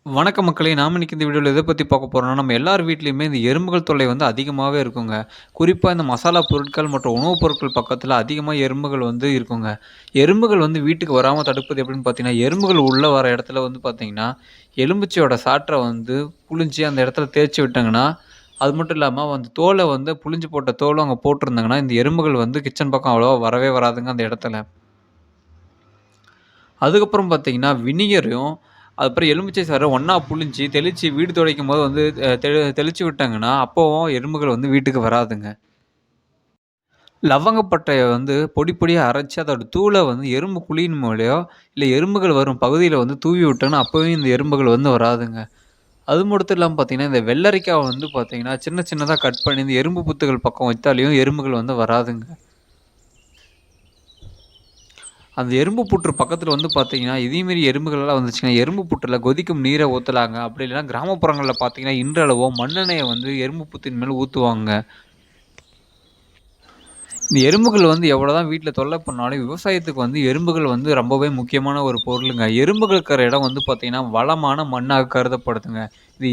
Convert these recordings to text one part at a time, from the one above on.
வணக்கம் மக்களே! நாம இன்னைக்கு இந்த வீடியோல எத பத்தி பார்க்க போறோம்னா, நம்ம எல்லார் வீட்லயுமே இந்த எறும்புகள் தொல்லை வந்து அதிகமாவே இருக்குங்க. குறிப்பா இந்த மசாலா பொருட்கள் மற்றும் உணவுப் பொருட்கள் பக்கத்துல அதிகமா எறும்புகள் வந்து இருக்குங்க. எறும்புகள் வந்து வீட்டுக்கு வராம தடுப்பது எப்படின்னு பார்த்தீங்கன்னா, எறும்புகள் உள்ள வர இடத்துல வந்து பார்த்தீங்கன்னா, எலுமிச்சையோட சாற்ற வந்து புழிஞ்சு அந்த இடத்துல தேய்ச்சு விட்டாங்கன்னா, அது மட்டும் இல்லாம அந்த தோல வந்து புழிஞ்சு போட்ட தோலும் அங்க போட்டிருந்தாங்கன்னா, இந்த எறும்புகள் வந்து கிச்சன் பக்கம் அவ்வளவா வரவே வராதுங்க அந்த இடத்துல. அதுக்கப்புறம் பார்த்தீங்கன்னா, வினிகரையும், அதுக்கப்புறம் எலுமிச்சை சாறு ஒண்ணா புழிஞ்சு, தெளிச்சு வீடு துடைக்கும்போது வந்து தெளிச்சு விட்டாங்கன்னா, அப்பவும் எறும்புகள் வந்து வீட்டுக்கு வராதுங்க. லவங்கப்பட்டைய வந்து பொடி பொடியா அரைச்சு, அதோட தூள வந்து எறும்பு குழியின் மேலயோ, இல்ல எறும்புகள் வரும் பகுதியில வந்து தூவி விட்டோம்னா, அப்பவும் இந்த எறும்புகள் வந்து வராதுங்க. அது மட்டும் இல்லாம பார்த்தீங்கன்னா, இந்த வெள்ளரிக்காவ வந்து பார்த்தீங்கன்னா, சின்ன சின்னதா கட் பண்ணி இந்த எறும்பு புத்துகள் பக்கம் வைத்தாலேயும் எறும்புகள் வந்து வராதுங்க. அந்த எறும்பு புற்று பக்கத்துல வந்து பார்த்தீங்கன்னா, இதே மாரி எறும்புகள்லாம் வந்துச்சுன்னா, எறும்பு புற்றுல கொதிக்கும் நீர ஊத்தலாங்க. அப்படி இல்லன்னா கிராமப்புறங்கள்ல பார்த்தீங்கன்னா, இன்றளவும் மண்ணெண்ணெய வந்து எறும்பு புத்தின் மேல ஊத்துவாங்க. இந்த எறும்புகள் வந்து எவ்வளோதான் வீட்ல தொல்ல பண்ணாலும், விவசாயத்துக்கு வந்து எறும்புகள் வந்து ரொம்பவே முக்கியமான ஒரு பொருளுங்க. எறும்புகள் இருக்கிற இடம் வந்து பார்த்தீங்கன்னா, வளமான மண்ணாக கருதப்படுதுங்க. இது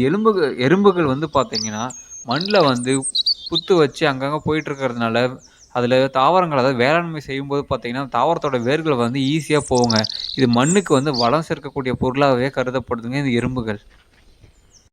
எறும்புகள் வந்து பார்த்தீங்கன்னா, மண்ல வந்து புத்து வச்சு அங்கங்க போயிட்டு இருக்கிறதுனால, அதில தாவரங்கள் அதாவது வேளாண்மை செய்யும்போது பார்த்தீங்கன்னா, தாவரத்தோட வேர்கள் வந்து ஈஸியா போகுங்க. இது மண்ணுக்கு வந்து வளம் சேர்க்கக்கூடிய பொருளாவே கருதப்படுதுங்க இந்த எறும்புகள்.